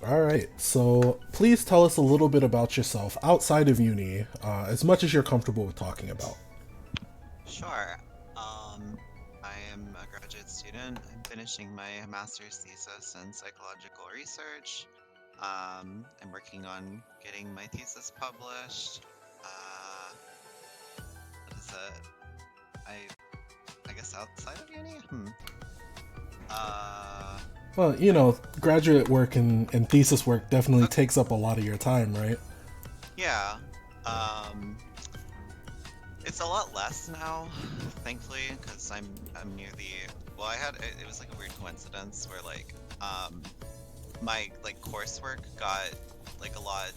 All right. So please tell us a little bit about yourself outside of uni, as much as you're comfortable with talking about. Sure. Um, I am a graduate student. I'm finishing my master's thesis in psychological research. I'm working on getting my thesis published. Uh, what is it? I I guess outside of uni? Uh, Well, I graduate work and thesis work definitely okay. takes up a lot of your time, right? Yeah. Um, it's a lot less now, thankfully, because I'm near the. Well, it was like a weird coincidence where um my coursework got a lot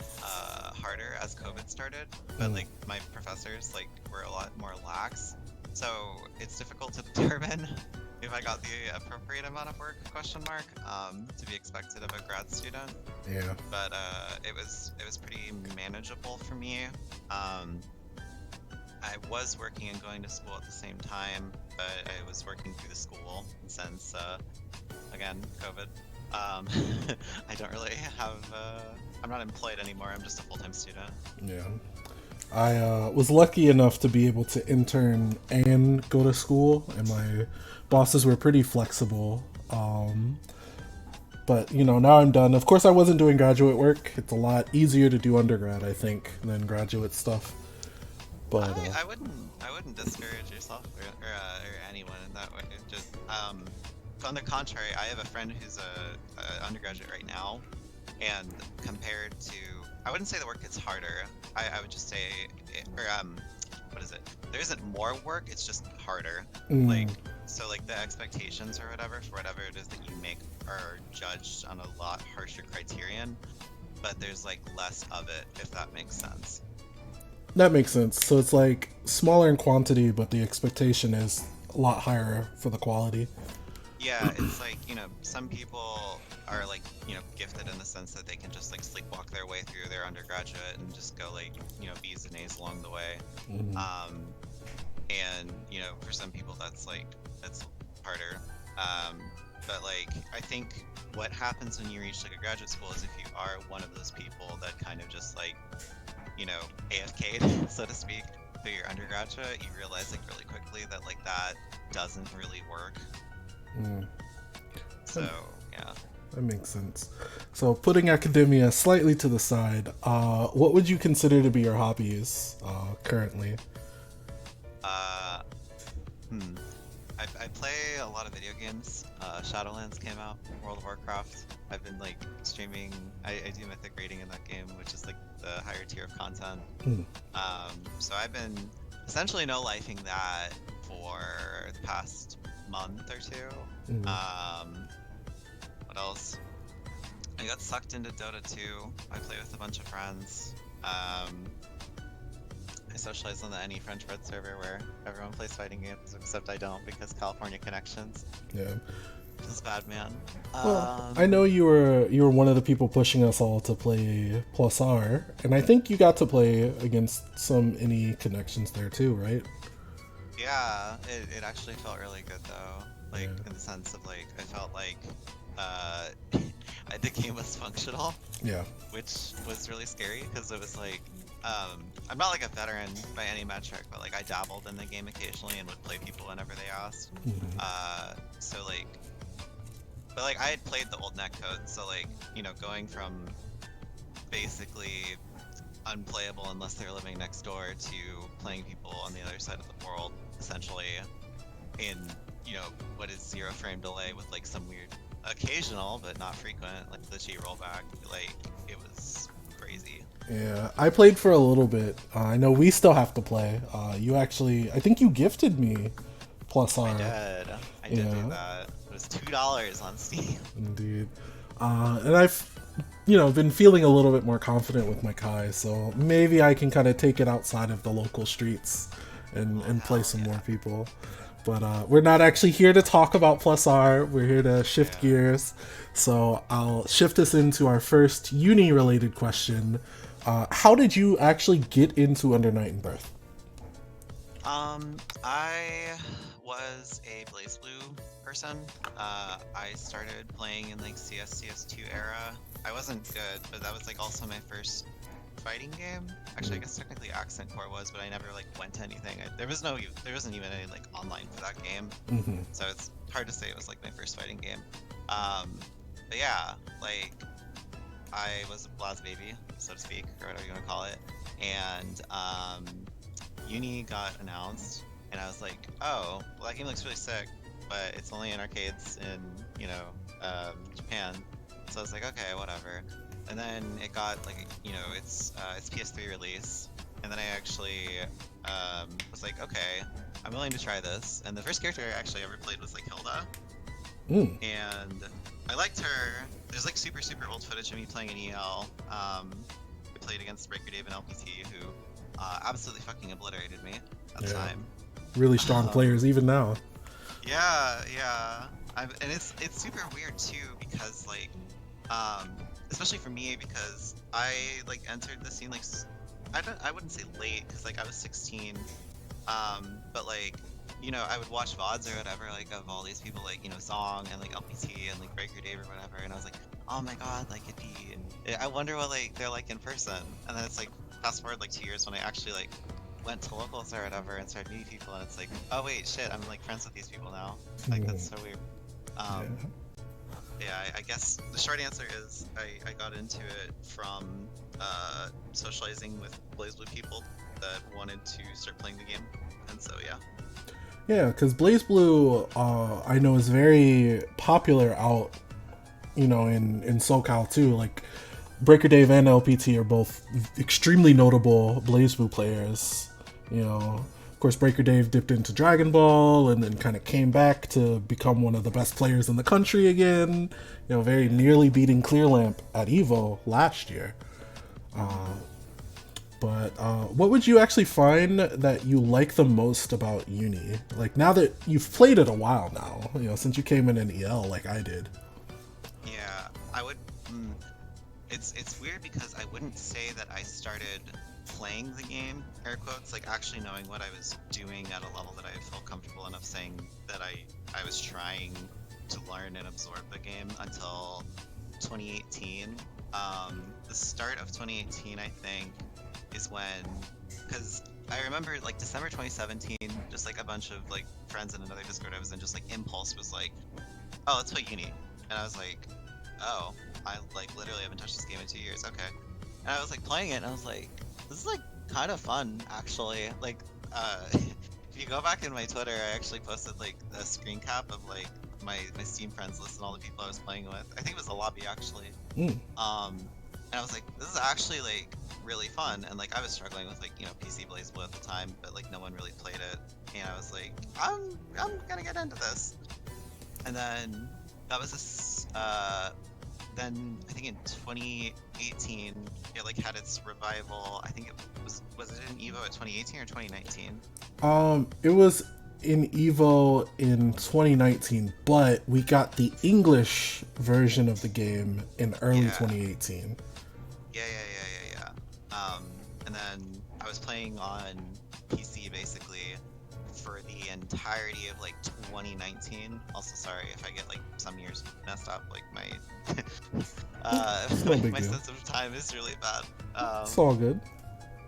harder as COVID started, but Mm, my professors were a lot more lax. So it's difficult to determine if I got the appropriate amount of work question mark to be expected of a grad student. yeah. But it was pretty manageable for me. Um, I was working and going to school at the same time, but I was working through the school since again, COVID. Um, I don't really have. I'm not employed anymore. I'm just a full-time student. Yeah. I was lucky enough to be able to intern and go to school, and my bosses were pretty flexible. But now I'm done. Of course, I wasn't doing graduate work. It's a lot easier to do undergrad, I think, than graduate stuff. But I wouldn't discourage yourself or anyone in that way. Just on the contrary, I have a friend who's a undergraduate right now, and compared to, I wouldn't say the work gets harder. I would just say, or what is it? There isn't more work. It's just harder. Like mm, so, the expectations or whatever for whatever it is that you make are judged on a lot harsher criterion, but there's less of it, if that makes sense. that makes sense. So it's like smaller in quantity, but the expectation is a lot higher for the quality. Yeah, it's some people are gifted in the sense that they can just sleepwalk their way through their undergraduate and just go B's and A's along the way. Mm, Um, and for some people that's harder. Um, but I think what happens when you reach a graduate school is if you are one of those people that kind of just AFK'd, so to speak, through your undergraduate, you realize really quickly that that doesn't really work. mm. So That, yeah. that makes sense. So putting academia slightly to the side, what would you consider to be your hobbies currently? Uh, hmm. I play a lot of video games. Shadowlands came out, World of Warcraft. I've been streaming. I do mythic rating in that game, which is the higher tier of content. Mm, So I've been essentially no lifing that for the past month or two. mm. What else? I got sucked into Dota 2. I play with a bunch of friends. I socialize on the Any French Red server where everyone plays fighting games, except I don't because California connections. Yeah. Feels bad, man. Well, I know you were one of the people pushing us all to play Plus R, and I think you got to play against some any connections there too, right? Yeah, it actually felt really good though. Yeah. In the sense of I felt uh, the game was functional, Yeah. which was really scary because it was I'm not a veteran by any metric, but I dabbled in the game occasionally and would play people whenever they asked. Mhm. So but I had played the old netcode, so going from basically unplayable unless they're living next door to playing people on the other side of the world, essentially in what is 0 frame delay with some weird occasional but not frequent the G rollback. It was crazy. Yeah, I played for a little bit. I know we still have to play. You actually, I think you gifted me Plus I R. did. I did do Yeah, that. It was $2 on Steam. indeed. And I've, been feeling a little bit more confident with my Kai, so maybe I can kind of take it outside of the local streets and Oh play hell some more yeah. people. But we're not actually here to talk about Plus R. We're here to shift Yeah. gears. So I'll shift us into our first uni-related question. How did you actually get into Under Night and Birth? I was a BlazBlue person. I started playing in like CS2 era. I wasn't good, but that was like also my first fighting game. Actually, I guess technically Accent Core was, but I never like went to anything. There wasn't even any like online for that game, Mm-hmm. so it's hard to say it was like my first fighting game. Um, but yeah, like I was a Blaz baby, so to speak, or whatever you want to call it, and Uni got announced, and I was like, oh, well, that game looks really sick, but it's only in arcades in, Japan. So I was like, okay, whatever. And then it got like, its PS3 release, and then I actually was like, okay, I'm willing to try this. And the first character I actually ever played was like Hilda, Mm. and I liked her. There's like super super old footage of me playing an EL. We played against Breaker Dave and LPT, who absolutely fucking obliterated me at the Yeah. time. Really strong players even now. Yeah, yeah. And it's super weird too because like, especially for me because I like entered the scene like I wouldn't say late because like I was 16, but like I would watch VODs or whatever like of all these people like Song and like LPT and like Breaker Dave or whatever, and I was like, oh my god, like it'd be, and I wonder what like they're like in person, and then it's like fast forward like 2 years when I actually like went to locals or whatever and started meeting people, and it's like, oh wait, shit, I'm like friends with these people now. Like that's so weird. Um, yeah, I guess the short answer is I got into it from socializing with BlazBlue people that wanted to start playing the game, and so yeah. Yeah, because BlazBlue, I know is very popular out, in SoCal too. Like Breaker Dave and LPT are both extremely notable BlazBlue players. Of course, Breaker Dave dipped into Dragon Ball and then kind of came back to become one of the best players in the country again. Very nearly beating Clearlamp at Evo last year. But what would you actually find that you like the most about Uni? Like now that you've played it a while now, since you came in EL like I did. Yeah, I would. It's weird because I wouldn't say that I started playing the game, air quotes, like actually knowing what I was doing at a level that I felt comfortable enough saying that I was trying to learn and absorb the game until 2018. The start of 2018, I think, is when, because I remember like December 2017, just like a bunch of like friends in another Discord I was in, just like Impulse was like, oh, let's play Uni, and I was like, oh, I like literally haven't touched this game in 2 years. Okay, and I was like playing it, and I was like, this is like kind of fun actually. Like, if you go back in my Twitter, I actually posted like a screen cap of like my Steam friends list and all the people I was playing with. I think it was a lobby actually. Mm. And I was like, this is actually like really fun. And like I was struggling with like PC BlazBlue at the time, but like no one really played it. And I was like, I'm gonna get into this. And then that was this. Then I think in 2018 it like had its revival. I think it was it in Evo at 2018 or 2019? It was in Evo in 2019, but we got the English version of the game in early 2018. Yeah. And then I was playing on PC basically for the entirety of like 2019. Also, sorry if I get like some years messed up. Like my No big my deal. sense of time is really bad. It's all good.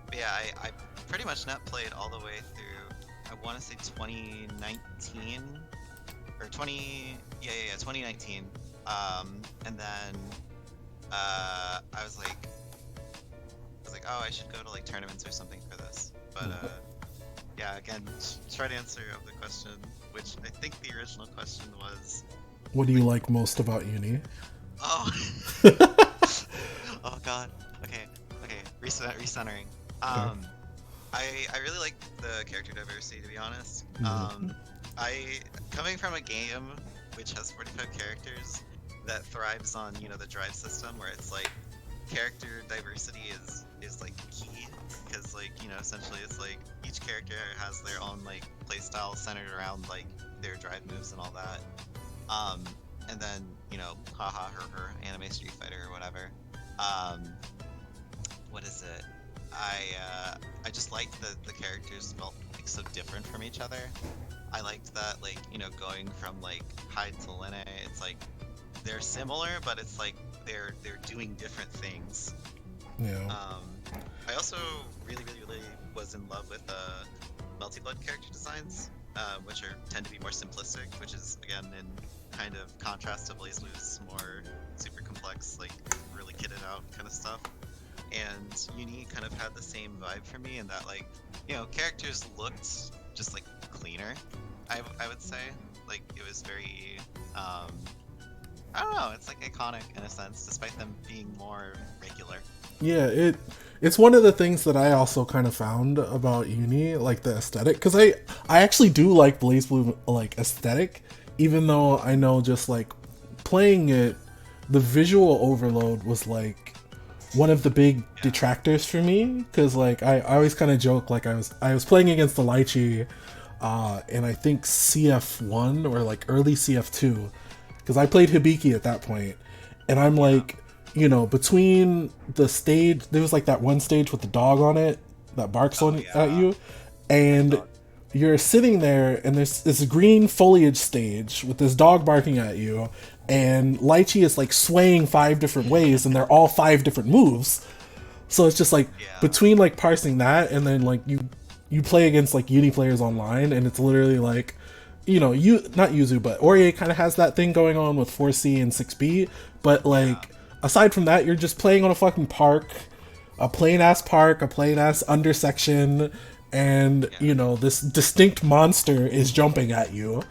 But yeah, I pretty much net played all the way through. I want to say 2019 or 2019. And then I was like, oh, I should go to like tournaments or something for this. But yeah, again, short answer of the question, which I think the original question was, What do you like most about Uni? oh, oh god, okay, recentering. I really like the character diversity, to be honest. I coming from a game which has 45 characters that thrives on the drive system, where it's like character diversity is like key, because like essentially it's like each character has their own like playstyle centered around like their drive moves and all that. And then haha her anime Street Fighter or whatever. What is it? I just liked that the characters felt like so different from each other. I liked that, like, you know, going from like Hyde to Lene, it's like they're similar, but it's like they're doing different things. Yeah. I also really was in love with Melty Blood character designs, which tend to be more simplistic, which is again in kind of contrast to BlazBlue's more super complex, like really kitted out kind of stuff. And Uni kind of had the same vibe for me in that, like, you know, characters looked just like cleaner. I would say, like, it was very I don't know, it's like iconic in a sense, despite them being more regular. Yeah, it's one of the things that I also kind of found about Uni, like the aesthetic, because I actually do like BlazBlue like aesthetic, even though I know just like playing it, the visual overload was like one of the big detractors for me, because like I always kind of joke like I was playing against the Lychee, and I think CF1 or like early CF2, because I played Hibiki at that point, and I'm like, you know, between the stage, there was like that one stage with the dog on it that barks at you, and you're sitting there, and there's this green foliage stage with this dog barking at you, and Lychee is like swaying 5 different ways, and they're all 5 different moves. So it's just like between like parsing that, and then like you play against like Uni players online, and it's literally like, you know, you not Yuzu, but Aurier kind of has that thing going on with 4C and 6B, but like aside from that, you're just playing on a fucking park, a plain ass park, a plain ass undersection, and you know, this distinct monster is jumping at you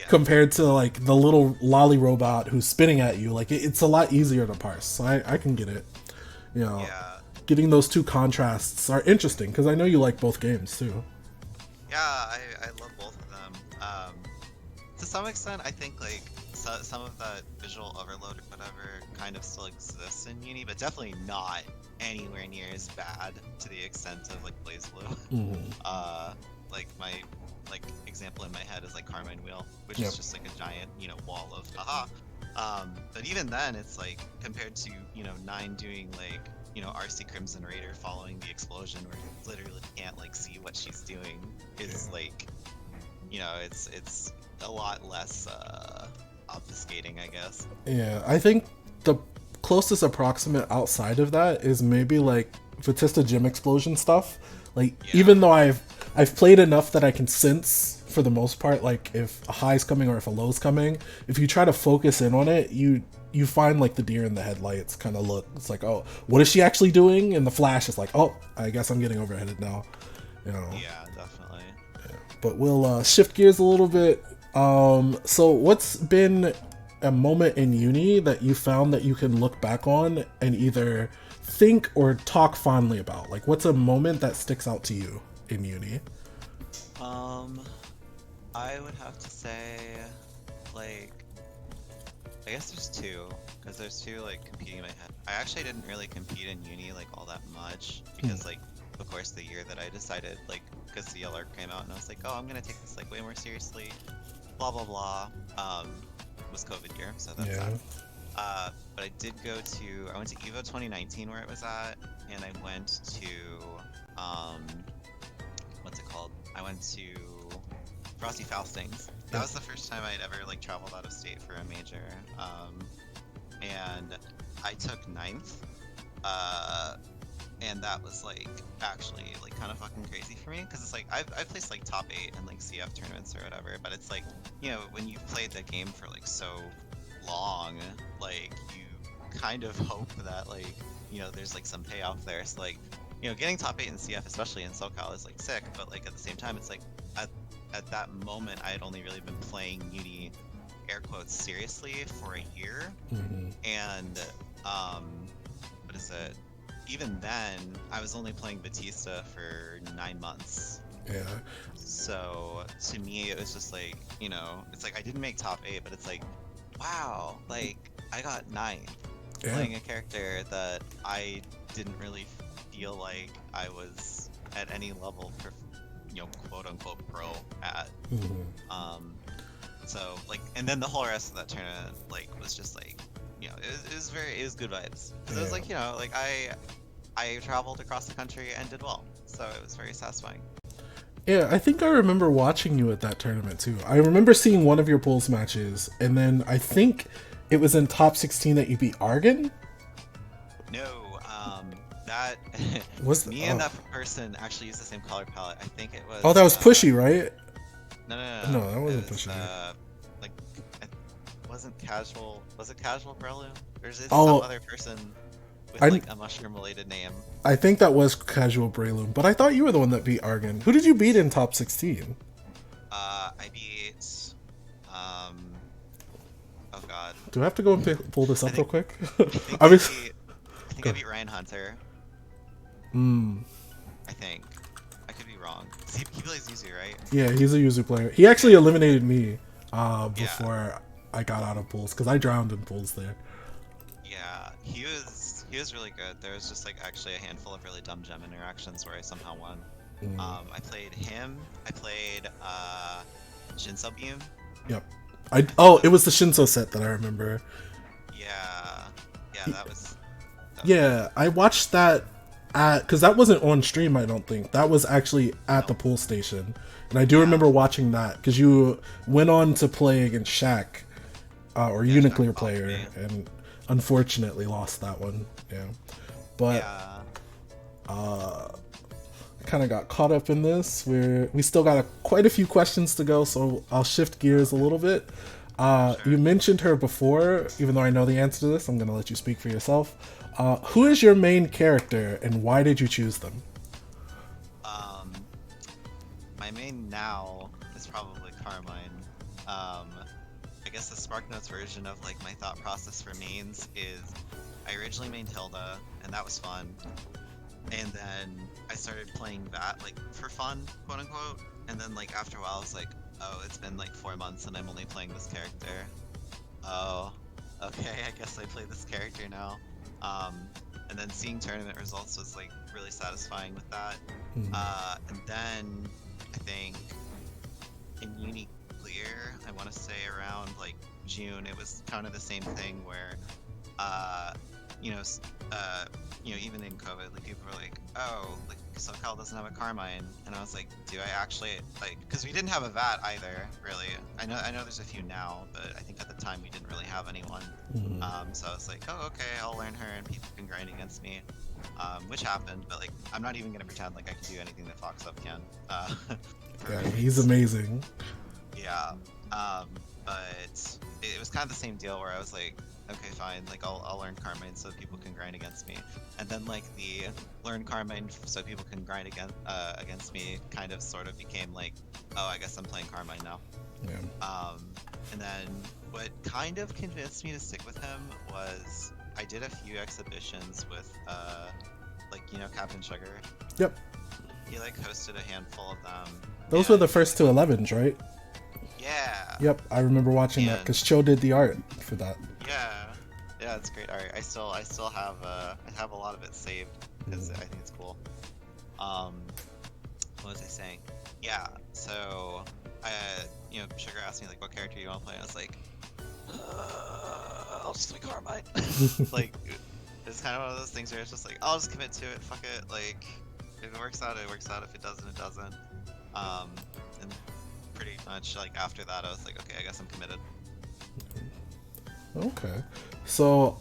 compared to like the little lolly robot who's spinning at you. Like it's a lot easier to parse, so I can get it. You know, getting those two contrasts are interesting, because I know you like both games too. Yeah, I love both of them. To some extent, I think like some of that visual overload or whatever kind of still exists in Uni, but definitely not anywhere near as bad to the extent of like BlazBlue. Like my example in my head is like Carmine Wheel, which is just like a giant, you know, wall of haha. But even then, it's like compared to, you know, 9 doing like, you know, RC Crimson Raider following the explosion where you literally can't like see what she's doing is like, you know, it's a lot less obfuscating, I guess. Yeah, I think the closest approximate outside of that is maybe like Vatista Gym Explosion stuff. Like even though I've played enough that I can sense for the most part, like if a high's coming or if a low's coming, if you try to focus in on it, you find like the deer in the headlights kind of look. It's like, oh, what is she actually doing? And the flash is like, oh, I guess I'm getting overheaded now. You know. Yeah, definitely. Yeah. But we'll shift gears a little bit. So what's been a moment in Uni that you found that you can look back on and either think or talk fondly about? Like, what's a moment that sticks out to you in Uni? I would have to say, like, I guess there's 2, because there's 2 like competing in my head. I actually didn't really compete in Uni like all that much, because like, of course, the year that I decided, like, because the CLR came out and I was like, oh, I'm gonna take this like way more seriously, blah blah blah, was COVID year, so that's sad. But I did go to, I went to EVO 2019 where it was at, and I went to, what's it called? I went to Frosty Faustings. That was the first time I'd ever like traveled out of state for a major, and I took 9th, and that was like actually like kind of fucking crazy for me, because it's like I've placed like top 8 in like CF tournaments or whatever, but it's like, you know, when you've played the game for like so long, like you kind of hope that like, you know, there's like some payoff there. So like, you know, getting top 8 in CF, especially in SoCal, is like sick, but like at the same time, it's like at that moment I had only really been playing Uni, air quotes, seriously for a year, and what is it? Even then, I was only playing Batista for 9 months. Yeah. So to me, it was just like, you know, it's like I didn't make top 8, but it's like, wow, like I got 9th playing a character that I didn't really feel like I was at any level, you know, quote unquote pro at. So like, and then the whole rest of that tournament like was just like, you know, it was good vibes, because it was like, you know, like I traveled across the country and did well, so it was very satisfying. Yeah, I think I remember watching you at that tournament too. I remember seeing one of your pools matches, and then I think it was in top 16 that you beat Argon. No, that Was me and that person actually used the same color palette. I think it was. Oh, that was Pushy, right? No. No, that wasn't It was, Pushy. like, it wasn't casual. Was it casual Breloom? Or is it Oh, some other person with I- like a mushroom-related name? I think that was Casual Breloom, but I thought you were the one that beat Argon. Who did you beat in top 16? I beat. Oh God. Do I have to go and pull this up real quick? I think I was. I beat Ryan Hunter. Hmm. I think. I could be wrong. He plays Yuzu, right? Yeah, he's a user player. He actually eliminated me before I got out of pools because I drowned in pools there. Yeah, he was really good. There was just like actually a handful of really dumb gem interactions where I somehow won. I played him. I played Shinso Beam. Yep. It was the Shinso set that I remember. Yeah, that was Yeah, I watched that because that wasn't on stream. I don't think that was actually at the pool station, and I do remember watching that because you went on to play against Shaq or Uniclear Shaq player, me. and unfortunately lost that one. Yeah, but yeah. kind of got caught up in this. We still got quite a few questions to go, so I'll shift gears a little bit. You mentioned her before, even though I know the answer to this, I'm going to let you speak for yourself. Who is your main character, and why did you choose them? My main now is probably Carmine. I guess the SparkNotes version of like my thought process for mains is I originally mained Hilda, and that was fun. And then I started playing that like for fun, quote unquote. And then like after a while, I was like, oh, it's been like 4 months and I'm only playing this character. Oh, okay, I guess I play this character now. And then seeing tournament results was like really satisfying with that. And then I think in Uni Clear, I want to say around like June, it was kind of the same thing where, even in COVID, like people were like, oh, like SoCal doesn't have a Carmine, and I was like, do I actually like? Because we didn't have a VAT either, really. I know there's a few now, but I think at the time we didn't really have anyone. So I was like, oh, okay, I'll learn her, and people can grind against me, which happened. But like, I'm not even gonna pretend like I can do anything that Fox Up can. Yeah, he's amazing. Yeah, but it was kind of the same deal where I was like, okay, fine, like I'll learn Carmine so people can grind against me, and then like the learn Carmine so people can grind against me kind of sort of became like, oh, I guess I'm playing Carmine now. Yeah. And then what kind of convinced me to stick with him was I did a few exhibitions with Captain Sugar. Yep. He like hosted a handful of them. Those were the first two 11s, right? Yeah. Yep, I remember watching that because Cho did the art for that. Yeah, it's great art. I still have I have a lot of it saved because I think it's cool. What was I saying? Yeah, so Sugar asked me like, what character you want to play? And I was like, I'll just play Carmine. Like, it's kind of one of those things where it's just like, I'll just commit to it. Fuck it. Like, if it works out, it works out. If it doesn't, it doesn't. And pretty much like after that, I was like, okay, I guess I'm committed. Okay. So,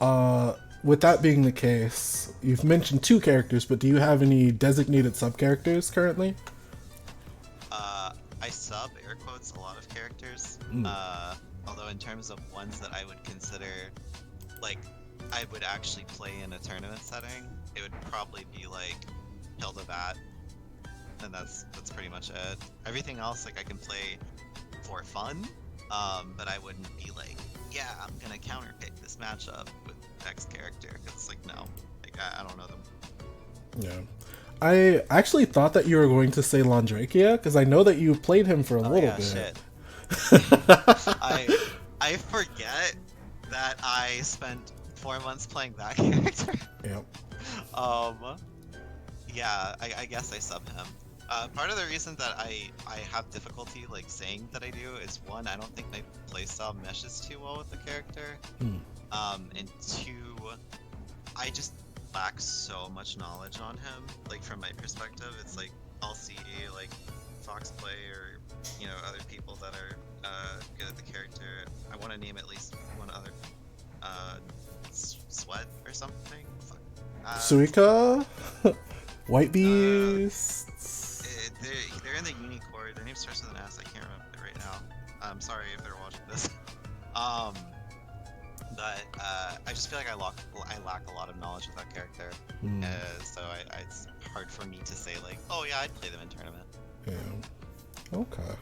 with that being the case, you've mentioned 2 characters, but do you have any designated sub-characters currently? I sub, air quotes, a lot of characters. Although in terms of ones that I would consider, like, I would actually play in a tournament setting, it would probably be like Hilda Bat, and that's pretty much it. Everything else, like, I can play for fun, but I wouldn't be like, yeah, I'm gonna counterpick this matchup with X character, because it's like, no, like, I don't know them. Yeah. I actually thought that you were going to say Landrakia, because I know that you played him for a little bit. Shit. I forget that I spent 4 months playing that character. Yep. Yeah, I guess I sub him. Part of the reason that I have difficulty like saying that I do is 1, I don't think my playstyle meshes too well with the character. And 2, lack so much knowledge on him. Like from my perspective, it's like I'll see like Fox play or other people that are good at the character. I want to name at least one other. Sweat or something. Fuck. Suika, White Beasts. They're in the Unicorn. Their name starts with an S. I can't remember it right now. I'm sorry if they're watching this. But I just feel like I lack a lot of knowledge of that character, so it's hard for me to say like, oh yeah, I'd play them in tournament. Yeah. Okay.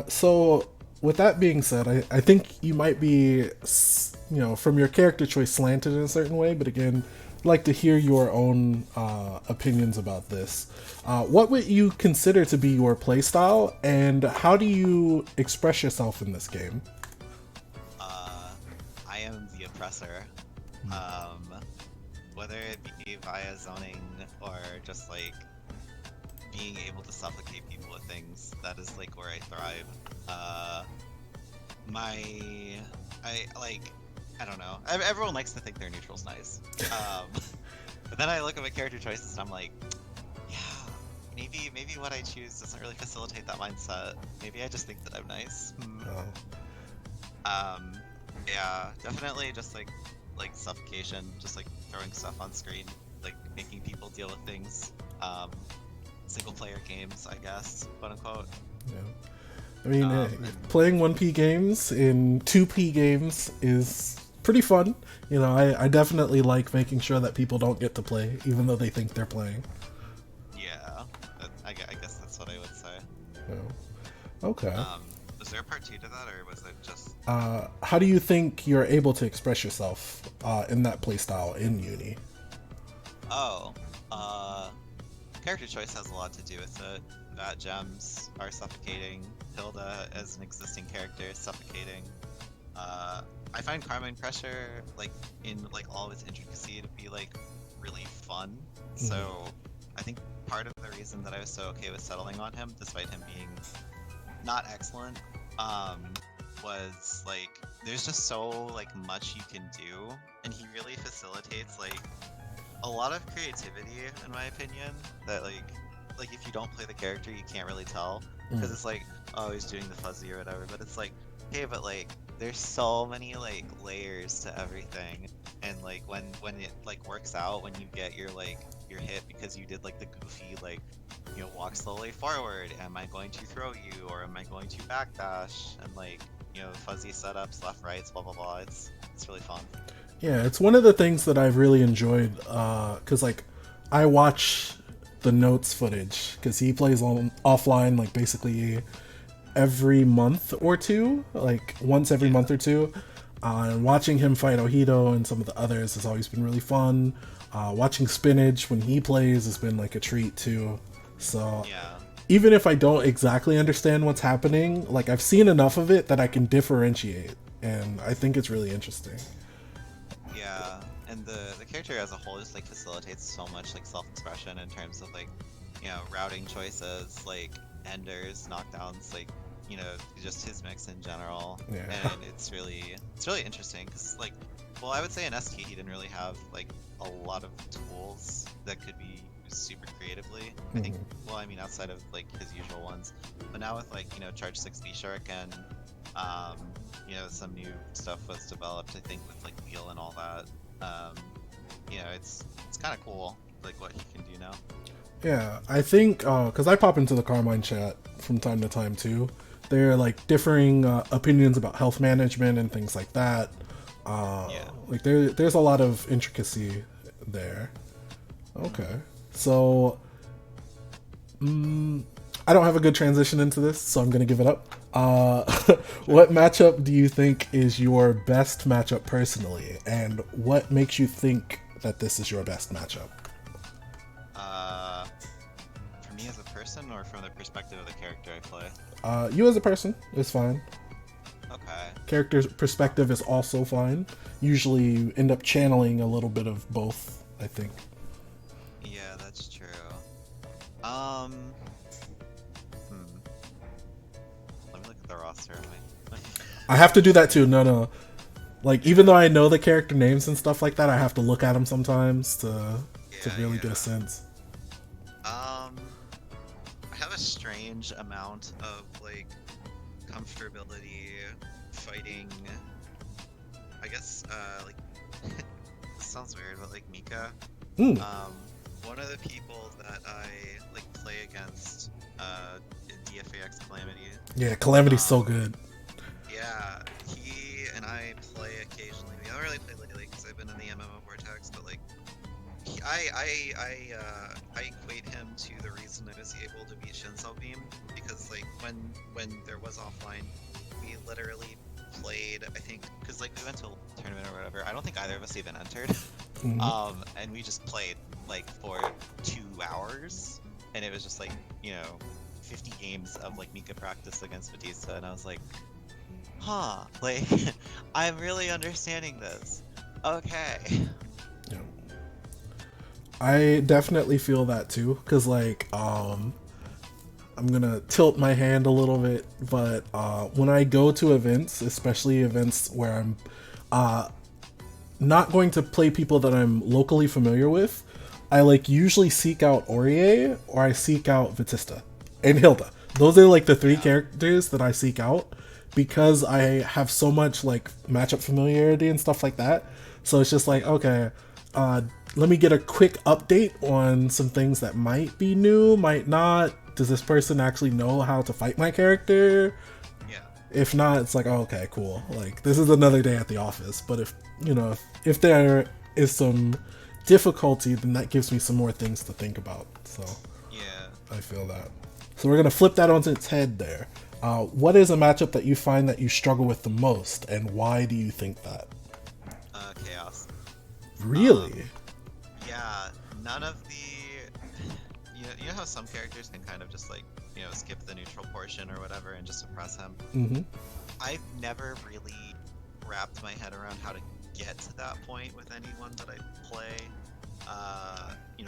So with that being said, I think you might be, from your character choice slanted in a certain way, but again, I'd like to hear your own opinions about this. What would you consider to be your playstyle, and how do you express yourself in this game? I am the oppressor. Whether it be via zoning or just like being able to suffocate people with things, that is like where I thrive. I don't know. Everyone likes to think their neutral's nice. But then I look at my character choices and I'm like, yeah, maybe what I choose doesn't really facilitate that mindset. Maybe I just think that I'm nice. Yeah, definitely just like suffocation, just like throwing stuff on screen, like making people deal with things. Single player games, I guess, quote unquote. Yeah. I mean, playing 1P games in 2P games is pretty fun. I definitely like making sure that people don't get to play, even though they think they're playing. Yeah, I guess that's what I would say. Yeah. Okay. Was there a part 2 to that, or was it just... how do you think you're able to express yourself in that playstyle in Uni? Character choice has a lot to do with it. That gems are suffocating. Hilda, as an existing character, is suffocating. I find Carmine Pressure, like, in like all of its intricacy, to be like really fun. So I think part of the reason that I was so okay with settling on him, despite him being not excellent, was like there's just so like much you can do, and he really facilitates like a lot of creativity, in my opinion, that like if you don't play the character you can't really tell, because it's like, oh, he's doing the fuzzy or whatever, but it's like, okay, but like there's so many like layers to everything, and like when it like works out, when you get your hit because you did like the goofy like walk slowly forward, am I going to throw you or am I going to backdash, and like fuzzy setups, left rights, blah blah blah. It's really fun. Yeah, it's one of the things that I've really enjoyed, because like I watch the notes footage, because he plays on offline like basically every month or two, like once every month or two, and watching him fight Ojito and some of the others has always been really fun. Watching Spinach when he plays has been like a treat too. So even if I don't exactly understand what's happening, like I've seen enough of it that I can differentiate, and I think it's really interesting. Yeah, and the character as a whole just like facilitates so much like self-expression in terms of like routing choices, like enders, knockdowns, like just his mix in general. Yeah. And it's really interesting because like, well, I would say in ST he didn't really have like a lot of tools that could be used super creatively. I think, well, I mean outside of like his usual ones, but now with like Charge 6B Shuriken, some new stuff was developed, I think, with like Wheel and all that. It's kind of cool, like what he can do now. Yeah, I think because I pop into the Carmine chat from time to time too. There are like differing opinions about health management and things like that. Like there's a lot of intricacy there. Okay, so I don't have a good transition into this, so I'm gonna give it up. What matchup do you think is your best matchup personally, and what makes you think that this is your best matchup? For me as a person, or from the perspective of the character I play? You as a person is fine. Okay. Character's perspective is also fine. Usually you end up channeling a little bit of both, I think. Yeah, that's true. Let me look at the roster. I have to do that too. No. Like, even though I know the character names and stuff like that, I have to look at them sometimes to Yeah, really get yeah. a sense. I have a strange amount of like comfortability fighting. I guess like this sounds weird, but like Mika. Mm. One of the people that I like play against in DFAX Calamity. Yeah, Calamity's so good. Yeah, he and I play occasionally. We don't really play lately because I've been in the MMO vortex, but like, I equate him to the reason I was able to beat Shinsel Beam because like when there was offline, we literally played. I think because like we went to a tournament or whatever. I don't think either of us even entered. Mhm. And we just played like for 2 hours, and it was just like 50 games of like Mika practice against Batista, and I was like, huh, like I'm really understanding this. Okay. Yeah. I definitely feel that too, because like I'm gonna tilt my hand a little bit, but when I go to events, especially events where I'm not going to play people that I'm locally familiar with, I like usually seek out Aurier or I seek out Vitista and Hilda. Those are like the three characters that I seek out because I have so much like matchup familiarity and stuff like that. So it's just like, okay, let me get a quick update on some things that might be new, might not. Does this person actually know how to fight my character? Yeah. If not, it's like, oh, okay, cool. Like, this is another day at the office. But if there is some difficulty, then that gives me some more things to think about. So Yeah. I feel that. So we're gonna flip that onto its head there. What is a matchup that you find that you struggle with the most, and why do you think that? Chaos. Really? Yeah. None of the. You know how some characters can kind of just like skip the neutral portion or whatever and just suppress him. Mm-hmm. I've never really wrapped my head around how to get to that point with anyone that I play.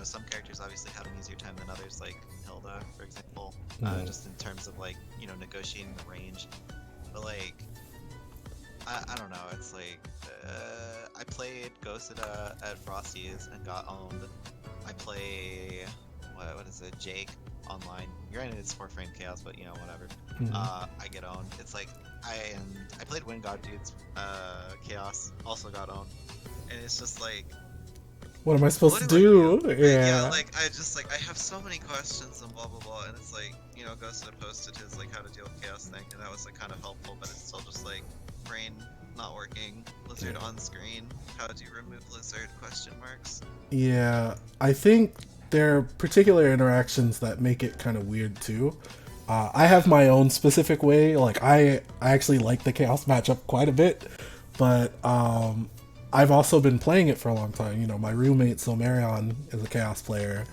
Some characters obviously have an easier time than others, like Hilda, for example, just in terms of like, negotiating the range. But like, I don't know, it's like, I played Ghosted at Frosty's and got owned. I play, what is it, Jake online. Granted, it's 4-frame chaos, but whatever. Mm-hmm. I get owned. It's like, I played Wind God Dudes, chaos, also got owned. And it's just like, What am I supposed what to do do? I Yeah. like I have so many questions and blah blah blah, and it's like, Ghosted posted his like how to deal with chaos thing, and that was like kind of helpful, but it's still just like brain not working, lizard on screen, how do you remove lizard, question marks. Yeah, I think there are particular interactions that make it kind of weird too. I have my own specific way. Like I actually like the chaos matchup quite a bit, but I've also been playing it for a long time. My roommate Silmarion is a chaos player.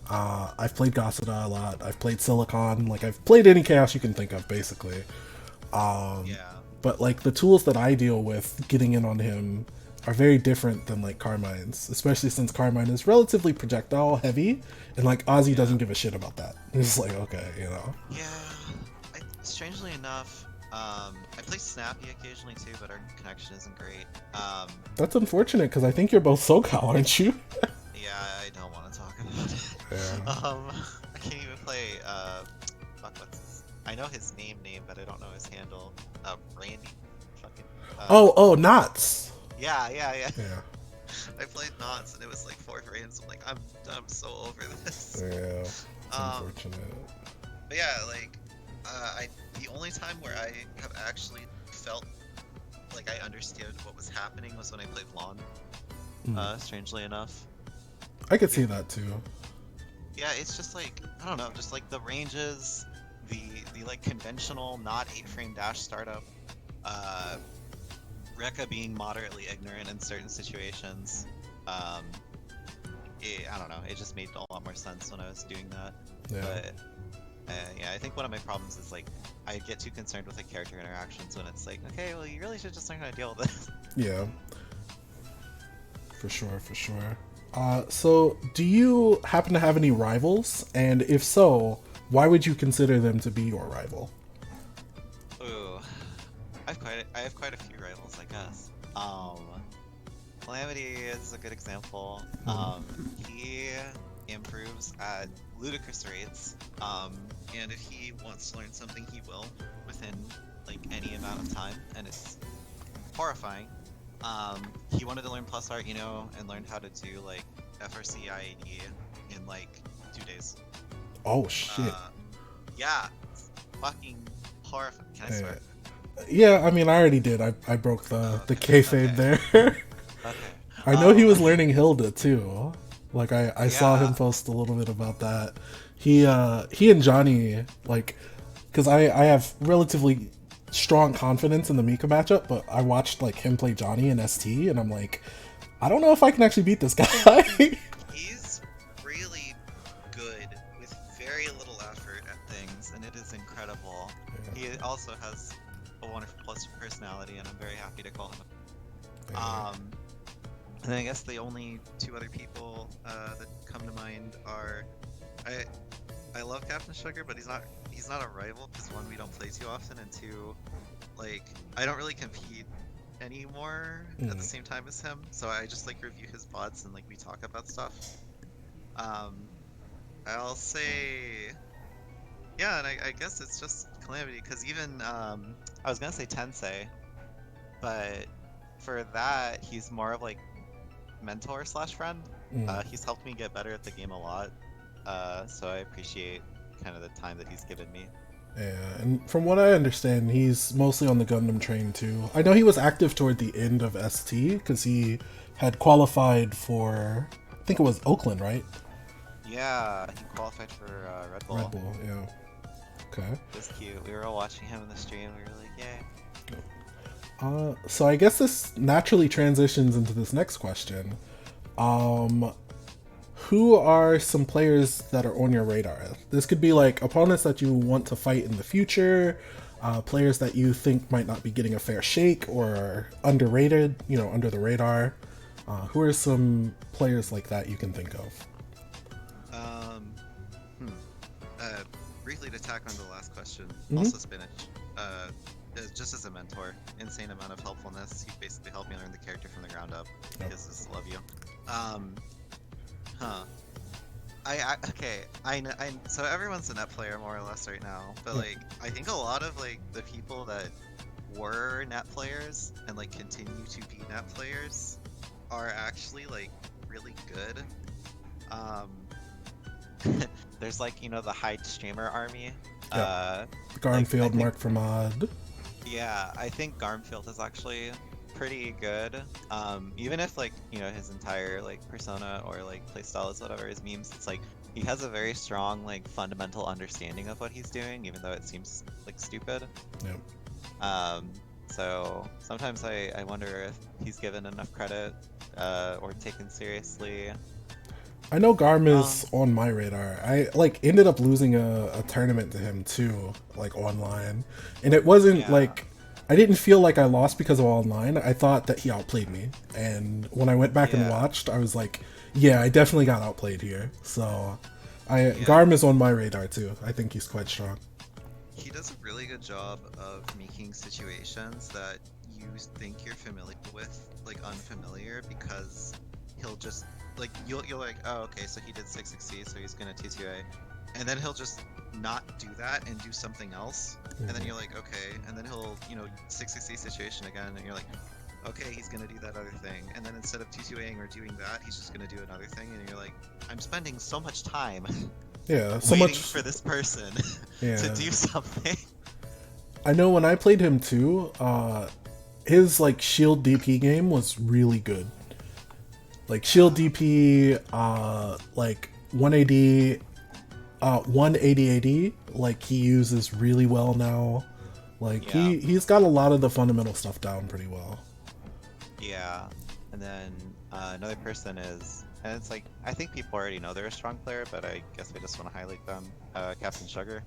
I've played Gossada a lot. I've played Silicon. Like I've played any chaos you can think of, basically. Yeah. But like the tools that I deal with getting in on him are very different than like Carmine's, especially since Carmine is relatively projectile heavy, and like Ozzy doesn't give a shit about that. It's like, okay, Yeah. Strangely enough, I play Snappy occasionally too, but our connection isn't great. That's unfortunate because I think you're both SoCal, aren't you? Yeah, I don't want to talk about it. Yeah. I can't even play. I know his name, but I don't know his handle. Randy. Fucking. Oh, Knots. Yeah. Yeah. I played Knots and it was like 4 frames. I'm like, I'm so over this. Yeah. It's unfortunate. But yeah, like, the only time where I have actually felt like I understood what was happening was when I played Vaughn. Strangely enough. I could see that too. Yeah, it's just like, I don't know, just like the ranges, the like conventional not 8-frame dash startup, Rekka being moderately ignorant in certain situations. I don't know, it just made a lot more sense when I was doing that. Yeah. But yeah, I think one of my problems is like I get too concerned with like character interactions when it's like, okay, well you really should just learn how to deal with this. Yeah. For sure. So, do you happen to have any rivals? And if so, why would you consider them to be your rival? Ooh, I have quite a few rivals, I guess. is a good example. He improves at ludicrous rates, and if he wants to learn something, he will within like any amount of time, and it's horrifying. He wanted to learn plus art, and learned how to do like FRC IAD in like 2 days. Oh shit. Yeah, it's fucking horrifying. Can I swear? Yeah, I mean, I already did. I broke the kayfabe there. Okay. I know he was learning Hilda too. Like I saw him post a little bit about that. He and Johnny, like, because I have relatively strong confidence in the Mika matchup, but I watched like him play Johnny in ST, and I'm like, I don't know if I can actually beat this guy. He's really good with very little effort at things, and it is incredible. Yeah. He also has a wonderful personality, and I'm very happy to call him. And then I guess the only two other people that come to mind are, I love Captain Sugar, but he's not a rival because one, we don't play too often, and two, like, I don't really compete anymore at the same time as him, so I just like review his VODs and like we talk about stuff. I'll say, yeah, and I guess it's just Calamity, because even I was gonna say Tensei, but for that he's more of like mentor / friend. He's helped me get better at the game a lot, so I appreciate kind of the time that he's given me. Yeah, and from what I understand, he's mostly on the Gundam train too. I know he was active toward the end of ST because he had qualified for, I think it was Oakland, right? Yeah, he qualified for Red Bull. Red Bull, yeah. Okay. It was cute. We were all watching him in the stream. We were like, yay. So I guess this naturally transitions into this next question. Who are some players that are on your radar? This could be like opponents that you want to fight in the future, players that you think might not be getting a fair shake or are underrated, under the radar. Who are some players like that you can think of? Briefly to tack on the last question, also Spinach. Just as a mentor, insane amount of helpfulness. He basically helped me learn the character from the ground up. Kisses, love you. So everyone's a net player more or less right now, but like I think a lot of like the people that were net players and like continue to be net players are actually like really good. There's like the Hyde streamer army. Garmfield, like, Mark Fermad. Yeah, I think Garmfield is actually pretty good. Even if like his entire like persona or like playstyle is whatever his memes, it's like he has a very strong like fundamental understanding of what he's doing, even though it seems like stupid. Yeah. So sometimes I wonder if he's given enough credit or taken seriously. I know Garm is on my radar. I like ended up losing a tournament to him too, like online, and it wasn't like I didn't feel like I lost because of online. I thought that he outplayed me, and when I went back and watched, I was like, yeah, I definitely got outplayed here. So, Garm is on my radar too. I think he's quite strong. He does a really good job of making situations that you think you're familiar with like unfamiliar, because he'll just like you're like, oh okay, so he did 660, so he's gonna T2A, and then he'll just not do that and do something else, and then you're like, okay, and then he'll 660 situation again, and you're like, okay, he's gonna do that other thing, and then instead of T2Aing or doing that, he's just gonna do another thing, and you're like, I'm spending so much time waiting for this person to do something. I know when I played him too, his like shield DP game was really good. Like shield DP, like 180 AD, like he uses really well now. Like he's got a lot of the fundamental stuff down pretty well. Yeah, and then another person is, and it's like I think people already know they're a strong player, but I guess I just want to highlight them. Captain Sugar.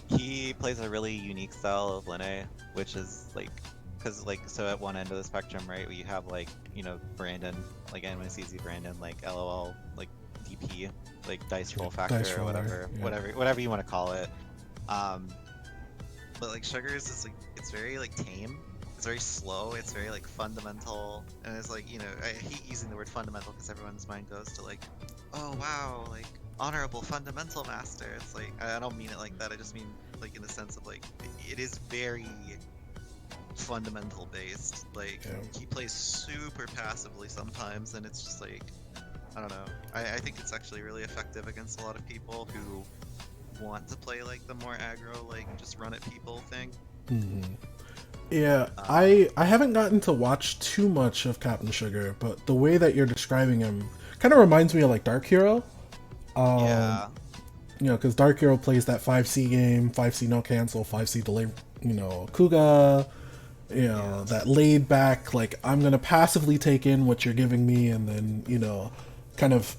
He plays a really unique style of Linne, which is like, because like, so at one end of the spectrum, right, you have like Brandon, like NYCZ Brandon, like LOL, like DP, like dice roll factor or whatever you want to call it. But like Sugar's is like, it's very like tame, it's very slow. It's very like fundamental, and it's like, you know, I hate using the word fundamental because everyone's mind goes to like, oh wow, like honorable fundamental master. It's like I don't mean it like that. I just mean like in the sense of like it is very fundamental based. Like Yeah. he plays super passively sometimes, and it's just like I don't know. I think it's actually really effective against a lot of people who want to play like the more aggro, like just run at people thing. Hmm. Yeah, I haven't gotten to watch too much of Captain Sugar, but the way that you're describing him kind of reminds me of like Dark Hero. Um, Yeah. you know, because Dark Hero plays that 5C game, 5C no cancel, 5C delay, you know, Kuga, you know, Yes. that laid back, like, I'm going to passively take in what you're giving me and then, you know, kind of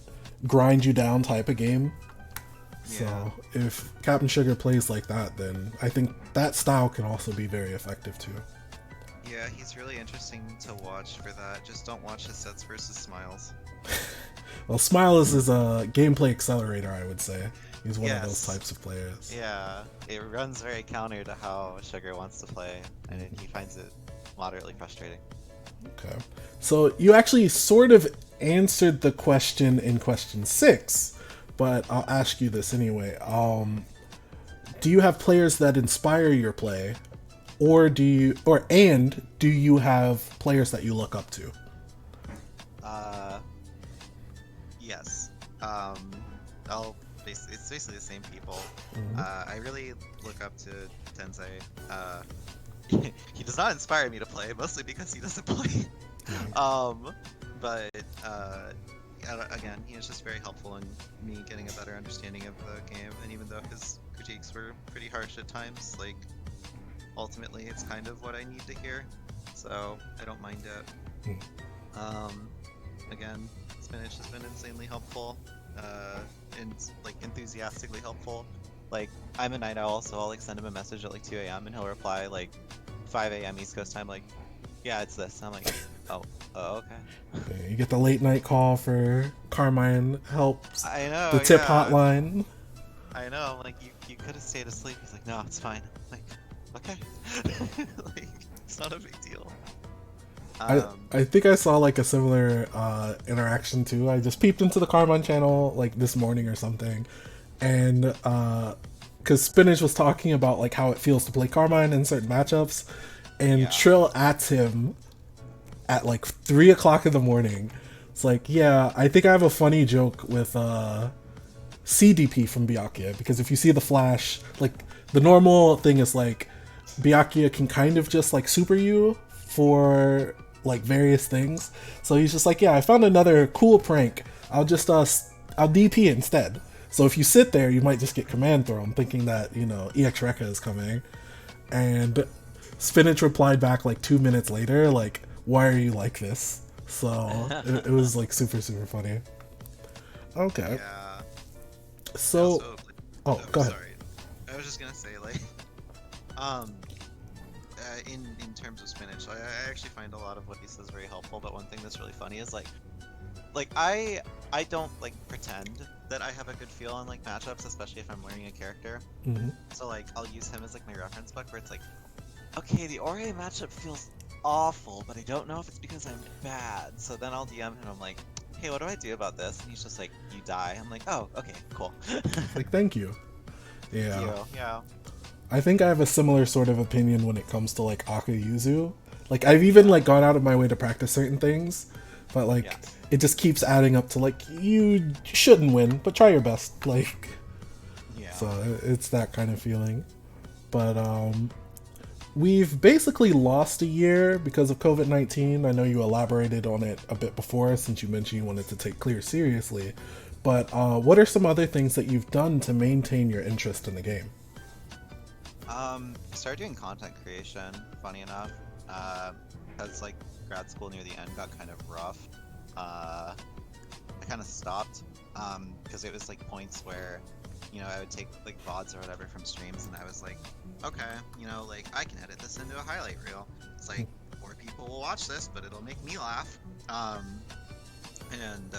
grind you down type of game. Yeah. So if Captain Sugar plays like that, then I think that style can also be very effective too. Yeah, he's really interesting to watch for that. Just don't watch his sets versus Smiles. Well, Smile is his gameplay accelerator, I would say. He's one of those Yes. types of players. Yeah, it runs very counter to how Sugar wants to play, and he finds it moderately frustrating. Okay. So you actually sort of answered the question in question 6, but I'll ask you this anyway. Do you have players that inspire your play, or do you have players that you look up to? Yes. It's basically the same people. Mhm. I really look up to Tensei. He does not inspire me to play, mostly because he doesn't play. But again, he was just very helpful in me getting a better understanding of the game. And even though his critiques were pretty harsh at times, like ultimately, it's kind of what I need to hear. So I don't mind it. Again, Spinach has been insanely helpful, and like enthusiastically helpful. Like I'm a night owl, so I'll like send him a message at like 2 a.m. and he'll reply like 5 a.m. East Coast time, like, yeah, it's this. And I'm like, oh, okay. Okay, you get the late night call for Carmine helps. I know. The tip yeah. hotline. I know. I'm like, you could have stayed asleep. He's like, no, it's fine. I'm like, okay. Like, it's not a big deal. I think I saw like a similar interaction too. I just peeped into the Carmine channel like this morning or something, and because Spinach was talking about like how it feels to play Carmine in certain matchups, and Yeah. Trill at him at like 3 o'clock in the morning. It's like, yeah, I think I have a funny joke with CDP from Byakuya, because if you see the flash, like the normal thing is like Byakuya can kind of just like super you for like various things. So he's just like, yeah, I found another cool prank. I'll just I'll DP instead. So if you sit there, you might just get command thrown, thinking that, you know, EX Rekka is coming. And Spinach replied back like 2 minutes later, like, why are you like this? So it was like super funny. Okay. Yeah. So Also, oh, go ahead. Sorry. I was just gonna say like, in terms of Spinach, I actually find a lot of what he says very helpful. But one thing that's really funny is like I don't like pretend that I have a good feel on like matchups, especially if I'm learning a character. Mhm. So like I'll use him as like my reference book, where it's like, okay, the Ori matchup feels awful, but I don't know if it's because I'm bad. So then I'll DM him. I'm like, hey, what do I do about this? And he's just like, you die. I'm like, oh, okay, cool. Like, thank you. Yeah. You, yeah. I think I have a similar sort of opinion when it comes to like Akuyuzu. Like I've even like gone out of my way to practice certain things, but like Yes. it just keeps adding up to like, you shouldn't win, but try your best. Like, Yeah. so it's that kind of feeling. But we've basically lost a year because of COVID-19. I know you elaborated on it a bit before, since you mentioned you wanted to take Clear seriously. But what are some other things that you've done to maintain your interest in the game? Started doing content creation, funny enough, because like grad school near the end got kind of rough. I kind of stopped, because it was like points where, you know, I would take like VODs or whatever from streams, and I was like, okay, you know, like I can edit this into a highlight reel. It's like, more people will watch this, but it'll make me laugh. And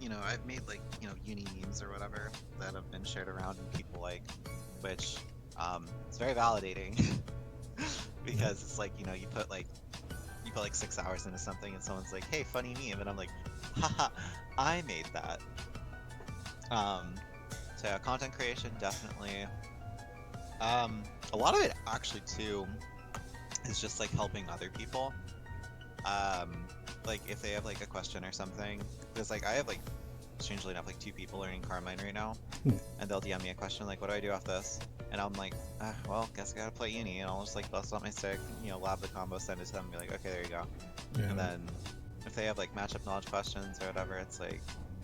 you know, I've made like, you know, uni memes or whatever that have been shared around and people like, which it's very validating. because it's like, you put like 6 hours into something and someone's like, hey, funny meme, and I'm like, haha, I made that. So yeah, content creation, definitely. A lot of it actually too is just like helping other people. Like if they have like a question or something, because like I have like, strangely enough, like 2 people learning Carmine right now, and they'll DM me a question like, what do I do off this? And I'm like, well, guess I gotta play Uni, and I'll just like bust out my stick, lab the combo, send it to them, and be like, okay, there you go. Yeah. And then if they have like matchup knowledge questions or whatever, it's like,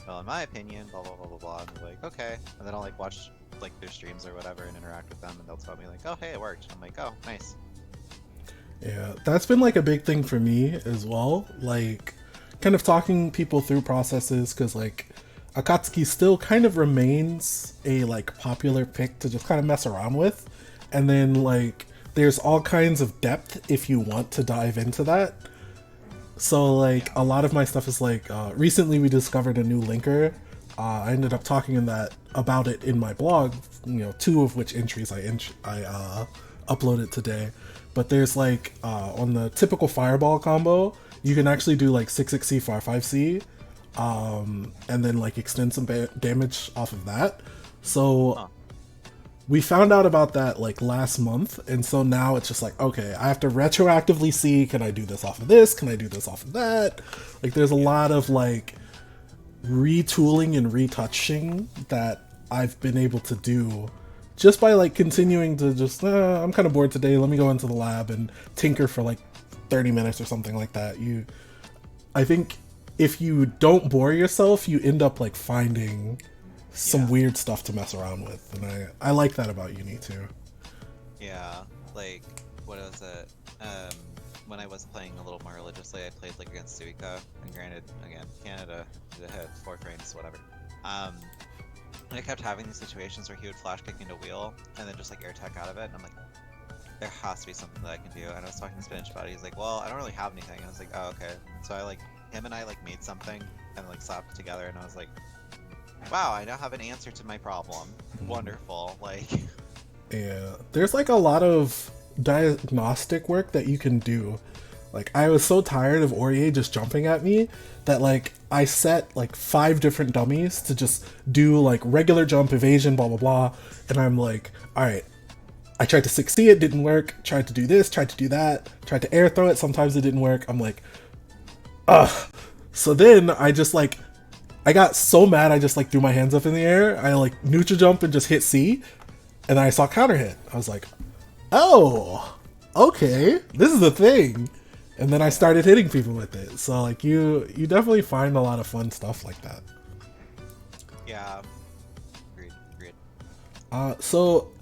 well, in my opinion, blah blah blah blah blah, and they're like, okay, and then I'll like watch like their streams or whatever and interact with them, and they'll tell me like, oh hey, it worked. I'm like, oh nice. Yeah, that's been like a big thing for me as well. Like, kind of talking people through processes, because like Akatsuki still kind of remains a like popular pick to just kind of mess around with, and then like there's all kinds of depth if you want to dive into that. So like a lot of my stuff is like recently we discovered a new linker. I ended up talking about it in my blog. 2 of which entries I uploaded today. But there's like on the typical fireball combo, you can actually do like 6xc 5c, and then like extend some damage off of that. So we found out about that like last month, and so now it's just like, okay, I have to retroactively see, can I do this off of this? Can I do this off of that? Like there's a lot of like retooling and retouching that I've been able to do just by like continuing to just I'm kind of bored today, let me go into the lab and tinker for like 30 minutes or something like that. I think if you don't bore yourself, you end up like finding some weird stuff to mess around with, and I like that about Uni too. Yeah, like what was it? When I was playing a little more religiously, I played like against Suika, and granted, again, Canada, it had 4 frames, whatever. And I kept having these situations where he would flash kick into wheel and then just like air tech out of it, and I'm like, there has to be something that I can do. And I was talking to Spinach about it. He's like, well, I don't really have anything. And I was like, oh, okay. So him and I like made something and like slapped it together, and I was like, wow, I now have an answer to my problem. Wonderful. Like, yeah, there's like a lot of diagnostic work that you can do. Like, I was so tired of Aurier just jumping at me that like I set like 5 different dummies to just do like regular jump, evasion, blah blah blah, and I'm like, all right, I tried to 6C, it didn't work, tried to do this, tried to do that, tried to air throw it, sometimes it didn't work. I'm like, ugh. So then I got so mad, I just like threw my hands up in the air, I like neutral jump and just hit C, and then I saw counter hit. I was like, oh, okay, this is a thing. And then I started hitting people with it. So like you definitely find a lot of fun stuff like that. yeah, agreed. So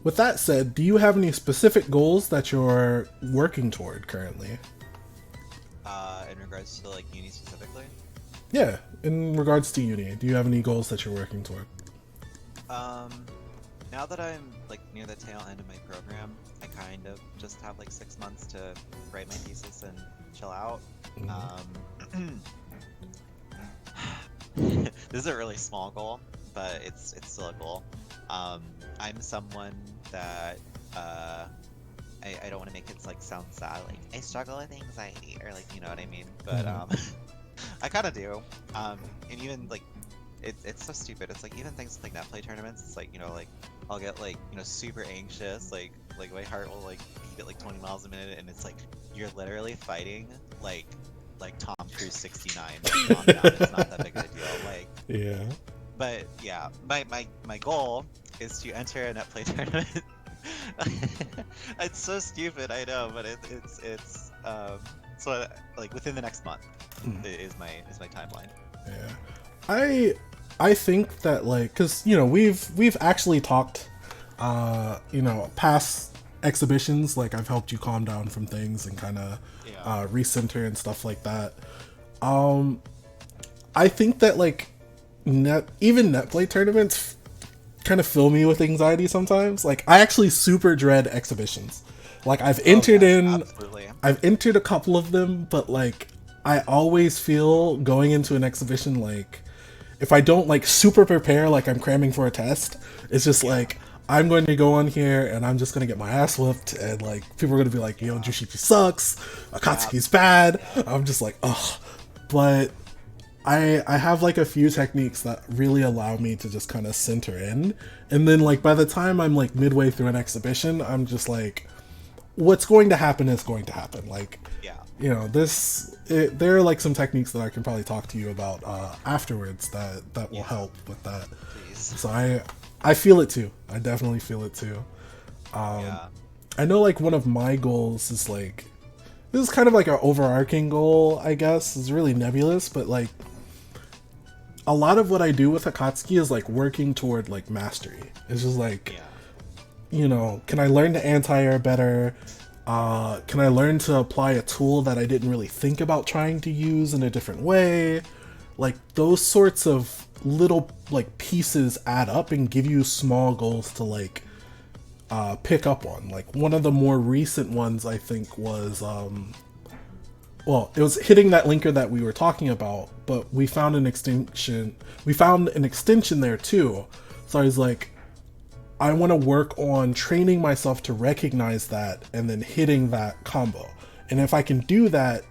with that said, do you have any specific goals that you're working toward currently? In regards to like Uni specifically? Yeah, in regards to Uni, do you have any goals that you're working toward? Now that I'm like near the tail end of my program, I kind of just have like 6 months to write my thesis and chill out. This is a really small goal, but it's still a goal. I'm someone that I don't want to make it like sound sad, like I struggle with anxiety or like, you know what I mean, but I kind of do. And even like it's so stupid. It's like even things like NetPlay tournaments, it's like, like I'll get like, super anxious, like my heart will like beat at like 20 miles a minute, and it's like you're literally fighting like Tom Cruise 69. Like, calm down, it's not that big of a deal. Like, Yeah. But yeah, my goal is to enter a NetPlay tournament. It's so stupid, I know, but it's so like within the next month is my timeline. Yeah, I think that like, because we've actually talked past exhibitions, like I've helped you calm down from things and kind of recenter and stuff like that. I think that like even NetPlay tournaments kind of fill me with anxiety sometimes. Like I actually super dread exhibitions. Like I've entered I've entered a couple of them, but like I always feel going into an exhibition, like if I don't like super prepare, like I'm cramming for a test, it's just like, I'm going to go on here and I'm just going to get my ass whooped, and like people are going to be like, yo, Jushipi sucks, Akatsuki's bad. I'm just like, ugh. But I have like a few techniques that really allow me to just kind of center in, and then like by the time I'm like midway through an exhibition, I'm just like, what's going to happen is going to happen. Like, Yeah. you know, there are like some techniques that I can probably talk to you about afterwards that will help with that. Please. So I feel it too. I definitely feel it too. Yeah. I know like one of my goals is like, this is kind of like an overarching goal, I guess. It's really nebulous, but like a lot of what I do with Akatsuki is like working toward like mastery. It's just like, Yeah. you know, can I learn to anti-air better? Can I learn to apply a tool that I didn't really think about trying to use in a different way? Like those sorts of little like pieces add up and give you small goals to like pick up on. Like one of the more recent ones I think was well, it was hitting that linker that we were talking about, but we found an extension. We found an extension there too. So I was like, I want to work on training myself to recognize that and then hitting that combo. And if I can do that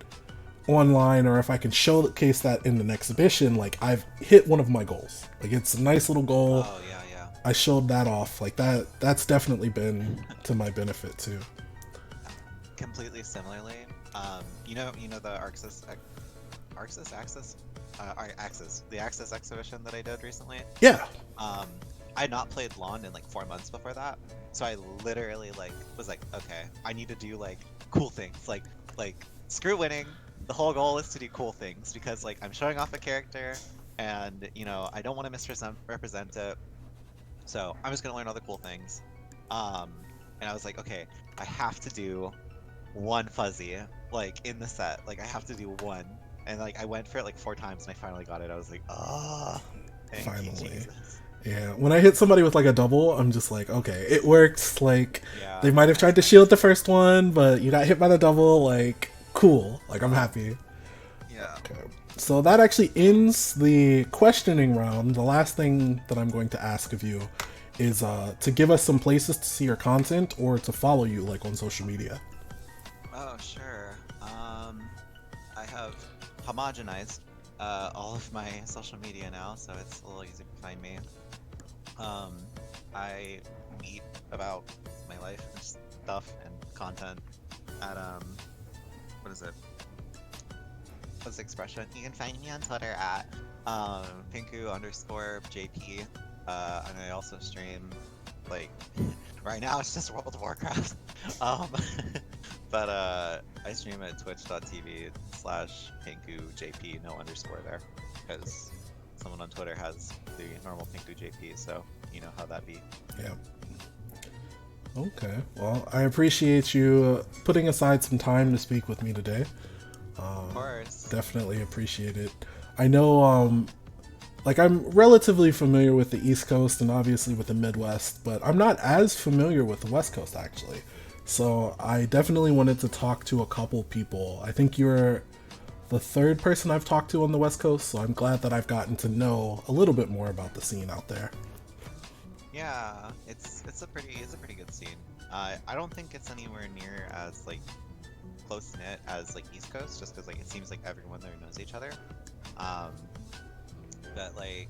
online, or if I can showcase that in an exhibition, like I've hit one of my goals. Like it's a nice little goal. Oh yeah, yeah. I showed that off. Like that's definitely been to my benefit too. Completely similarly. You know the the Axis exhibition that I did recently. Yeah. I had not played Lawn in like 4 months before that, so I literally like was like, okay, I need to do like cool things, like screw winning. The whole goal is to do cool things because like I'm showing off a character, and you know I don't want to misrepresent it, so I'm just gonna learn all the cool things. And I was like, okay, I have to do one fuzzy like in the set, like I have to do one, and like I went for it like 4 times and I finally got it. I was like, oh, thank you, Finally. Jesus. Yeah, when I hit somebody with like a double, I'm just like, okay, it worked. Like, Yeah. they might have tried to shield the first one, but you got hit by the double. Like, cool. Like, I'm happy. Yeah. Okay. So that actually ends the questioning round. The last thing that I'm going to ask of you is to give us some places to see your content or to follow you, like on social media. Oh, sure. I have homogenized all of my social media now, so it's a little easier to find me. I tweet about my life and stuff and content at what is it? What's the expression? You can find me on Twitter at pinku_JP. And I also stream, like, right now it's just World of Warcraft. But I stream at twitch.tv/PinkuJP, no underscore there, because someone on Twitter has the normal PinkuJP, so you know how that be. Yeah. Okay. Well, I appreciate you putting aside some time to speak with me today. Of course. Definitely appreciate it. I know, like, I'm relatively familiar with the East Coast and obviously with the Midwest, but I'm not as familiar with the West Coast, actually. So I definitely wanted to talk to a couple people. I think you're the third person I've talked to on the West Coast, so I'm glad that I've gotten to know a little bit more about the scene out there. Yeah, it's a pretty good scene. I don't think it's anywhere near as like close knit as like East Coast, just because like it seems like everyone there knows each other. But like,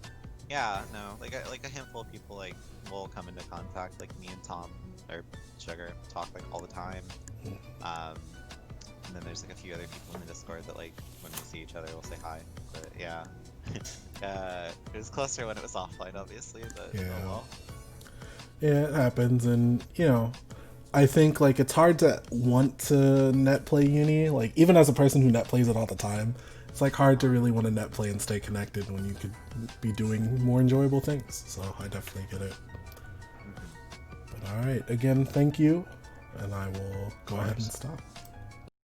yeah, no, like a handful of people like will come into contact. Like me and Tom or Sugar talk like all the time. And then there's like a few other people in the Discord that like when we see each other we'll say hi. But yeah, it was closer when it was offline, obviously. But Yeah. oh well. Yeah, it happens, and you know, I think like it's hard to want to net play Uni. Like even as a person who net plays it all the time, it's like hard to really want to net play and stay connected when you could be doing more enjoyable things. So I definitely get it. But all right, again, thank you, and I will go ahead and stop.